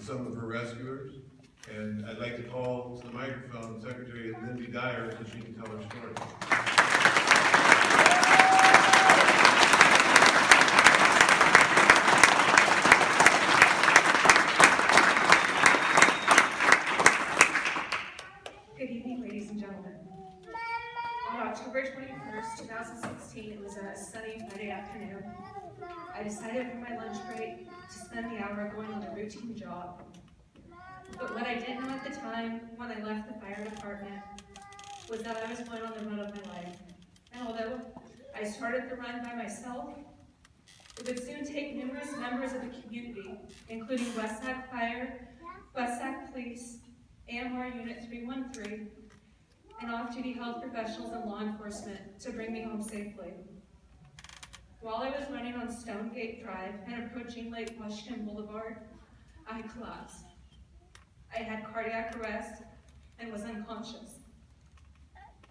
and some of her rescuers. And I'd like to call to the microphone Secretary Lindy Dyer so she can tell her story. Good evening, ladies and gentlemen. On October 21st, 2016, it was a sunny Friday afternoon. I decided for my lunch break to spend the hour going on a routine job. But what I didn't know at the time, when I left the fire department, was that I was going on the run of my life. And although I started the run by myself, it would soon take numerous members of the community, including West Sac Fire, West Sac Police, AMR Unit 313, and off-duty health professionals and law enforcement to bring me home safely. While I was running on Stonegate Drive and approaching Lake Washington Boulevard, I collapsed. I had cardiac arrest and was unconscious.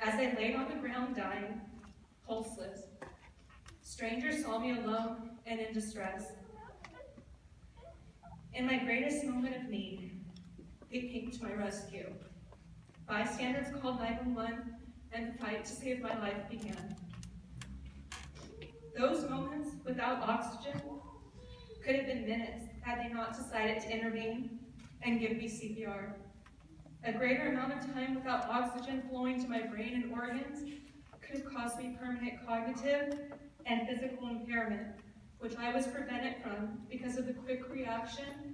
As I laid on the ground dying, pulseless, strangers saw me alone and in distress. In my greatest moment of need, they came to my rescue. Bystanders called 911 and the fight to save my life began. Those moments without oxygen could have been minutes had they not decided to intervene and give me CPR. A greater amount of time without oxygen flowing to my brain and organs could have caused me permanent cognitive and physical impairment, which I was prevented from because of the quick reaction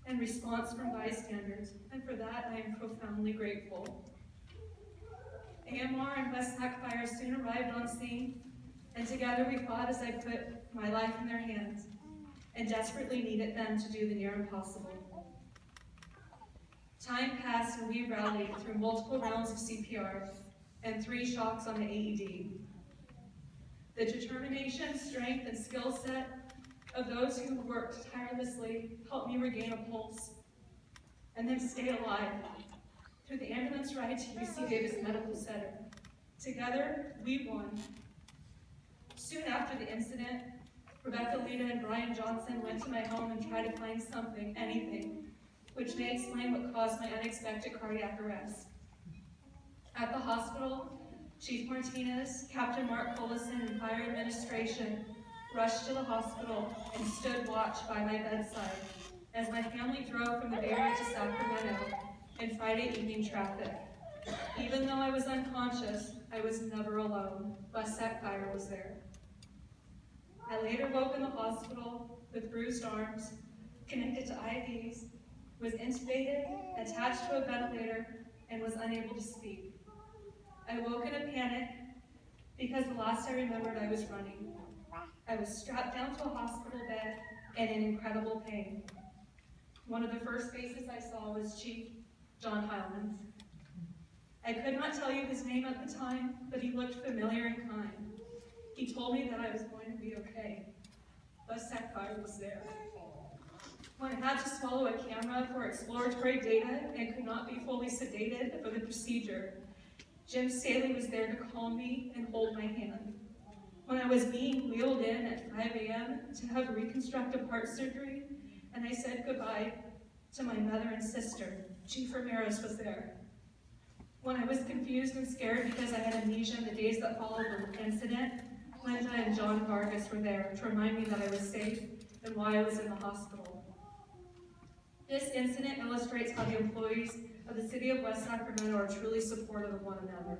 and response from bystanders, and for that I am profoundly grateful. AMR and West Sac Fire soon arrived on scene, and together we fought as I put my life in their hands and desperately needed them to do the near impossible. Time passed and we rallied through multiple rounds of CPR and 3 shocks on the AED. The determination, strength, and skill set of those who worked tirelessly helped me regain a pulse and then stay alive through the ambulance ride to UC Davis Medical Center. Together, we won. Soon after the incident, Rebecca Lita and Brian Johnson went to my home and tried to find something, anything, which may explain what caused my unexpected cardiac arrest. At the hospital, Chief Martinez, Captain Mark Collison, and fire administration rushed to the hospital and stood watch by my bedside as my family drove from the Bay Area to Sacramento in Friday evening traffic. Even though I was unconscious, I was never alone. West Sac Fire was there. I later woke in the hospital with bruised arms, connected to IVs, was intubated, attached to a ventilator, and was unable to speak. I woke in a panic because the last I remembered I was running. I was strapped down to a hospital bed and in incredible pain. One of the first faces I saw was Chief John Heilman. I could not tell you his name at the time, but he looked familiar and kind. He told me that I was going to be okay. West Sac Fire was there. When I had to swallow a camera for exploratory data and could not be fully sedated for the procedure, Jim Staley was there to calm me and hold my hand. When I was being wheeled in at 5 a.m. to have reconstructive heart surgery, and I said goodbye to my mother and sister, Chief Ramirez was there. When I was confused and scared because I had amnesia in the days that followed the incident, Linda and John Vargas were there to remind me that I was safe and why I was in the hospital. This incident illustrates how the employees of the City of West Sacramento are truly supportive of one another.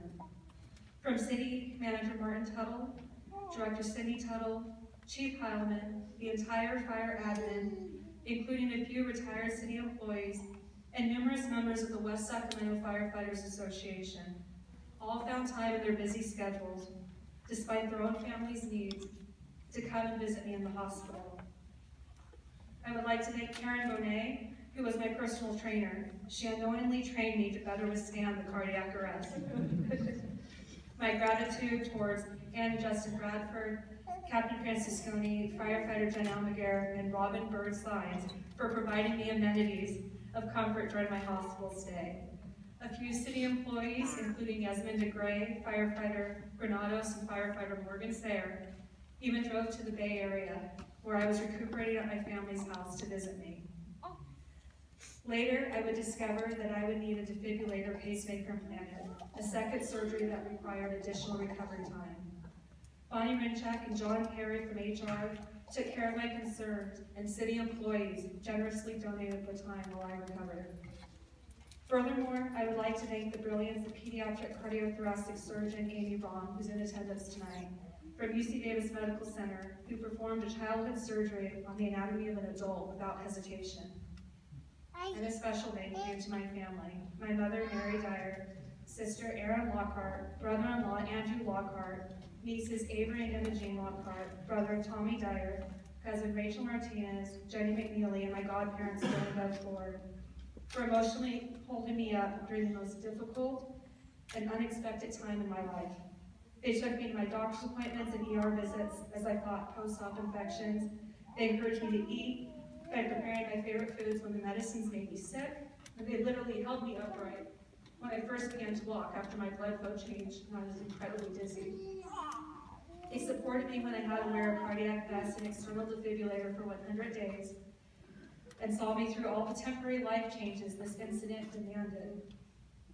From City Manager Martin Tuttle, Director Cindy Tuttle, Chief Heilman, the entire fire admin, including a few retired city employees, and numerous members of the West Sacramento Firefighters Association, all found time in their busy schedules, despite their own families' needs, to come and visit me in the hospital. I would like to thank Karen Bonet, who was my personal trainer. She unknowingly trained me to better withstand the cardiac arrest. My gratitude towards Ann and Justin Bradford, Captain Francisconi, Firefighter Jen Almaguer, and Robin Bird Signs for providing me amenities of comfort during my hospital stay. A few city employees, including Yasmin DeGray, Firefighter Granados, and Firefighter Morgan Sayer, even drove to the Bay Area, where I was recuperating at my family's house to visit me. Later, I would discover that I would need a defibrillator pacemaker implanted, a second surgery that required additional recovery time. Bonnie Rinchak and John Perry from HR took care of my concerns, and city employees generously donated their time while I recovered. Furthermore, I would like to thank the brilliance of pediatric cardiothoracic surgeon Amy Braun, who's in attendance tonight, from UC Davis Medical Center, who performed a childhood surgery on the anatomy of an adult without hesitation. And a special thank you to my family, my mother, Mary Dyer, sister Erin Lockhart, brother-in-law Andrew Lockhart, nieces Avery and Imogene Lockhart, brother Tommy Dyer, cousin Rachel Martinez, Jenny McNeely, and my godparents, Bill and Bev Ford, for emotionally holding me up during the most difficult and unexpected time in my life. They took me to my doctor's appointments and ER visits as I fought post-op infections. They encouraged me to eat by preparing my favorite foods when the medicines made me sick, and they literally held me upright when I first began to walk after my blood flow changed and I was incredibly dizzy. They supported me when I had to wear a cardiac vest and external defibrillator for 100 days, and saw me through all the temporary life changes this incident demanded.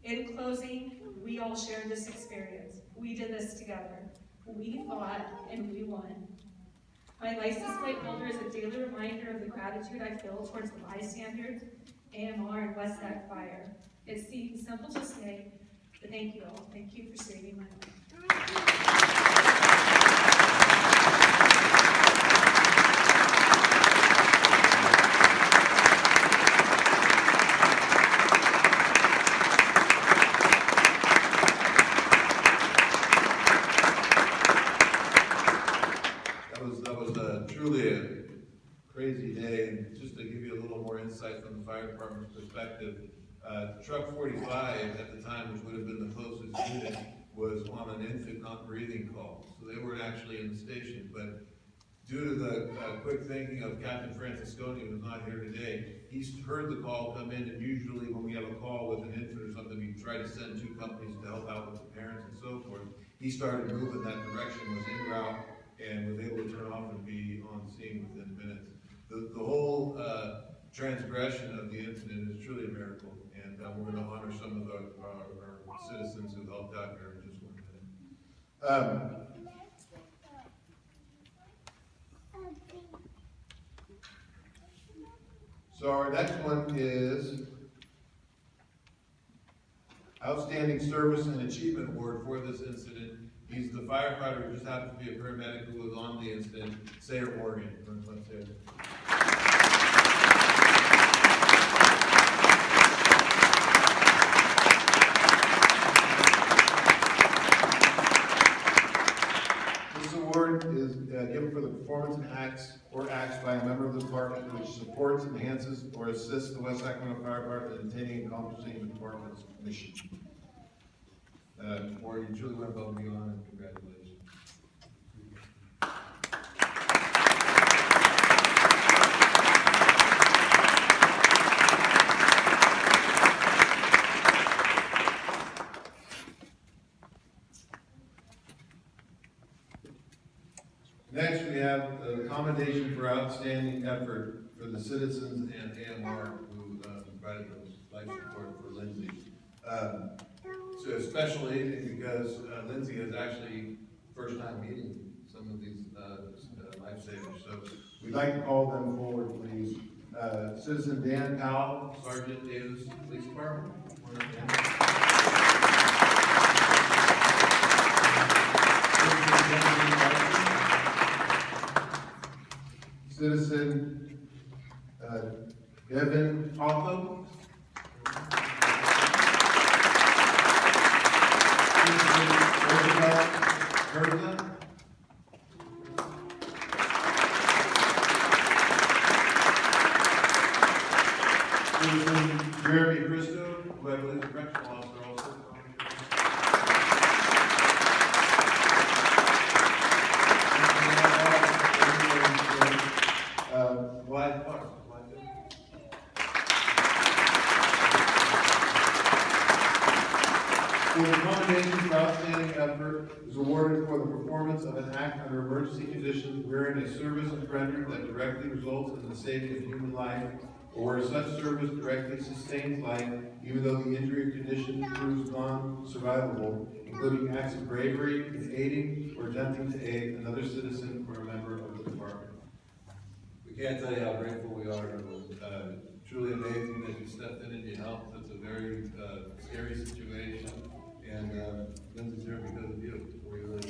In closing, we all shared this experience. We did this together. We fought and we won. My license plate holder is a daily reminder of the gratitude I feel towards the bystanders, AMR, and West Sac Fire. It seems simple to say, but thank you all. Thank you for saving my life. That was truly a crazy day, and just to give you a little more insight from the fire department's perspective, truck 45 at the time, which would have been the closest unit, was on an infant not breathing call. So they weren't actually in the station, but due to the quick thinking of Captain Francisconi, who's not here today, he's heard the call come in, and usually when we have a call with an infant or something, we try to send 2 companies to help out with the parents and so forth. He started moving that direction, was en route, and was able to turn off and be on scene within minutes. The whole transgression of the incident is truly a miracle, and we're going to honor some of our citizens who helped out here in just 1 minute. So our next one is Outstanding Service and Achievement Award for this incident. He's the firefighter who just happens to be a paramedic who was on the incident, Sayer Morgan. Let's hear it. This award is given for the performance of acts by a member of the department which supports, enhances, or assists the West Sacramento Fire Department in attaining and accomplishing the department's mission. Award, you truly went above and beyond, and congratulations. Next, we have a commendation for outstanding effort for the citizens and AMR who provided those life support for Lindsay. So especially because Lindsay is actually first time meeting some of these lifesavers. So we'd like to call them forward, please. Citizen Dan Powell, Sergeant Davis Police Department. Citizen Devin Hawthorne. Citizen Jeremy Bristow, who I believe is a correctional officer also. Wyatt Clark. For the commendation for outstanding effort is awarded for the performance of an act under emergency conditions wherein a service is rendered that directly results in the saving of human life or where such service directly sustains life, even though the injury or condition proves non-survivable, including acts of bravery in aiding or attempting to aid another citizen or a member of the department. We can't tell you how grateful we are. It was truly amazing that you stepped in and you helped. It's a very scary situation, and Lindsay's here because of you. We really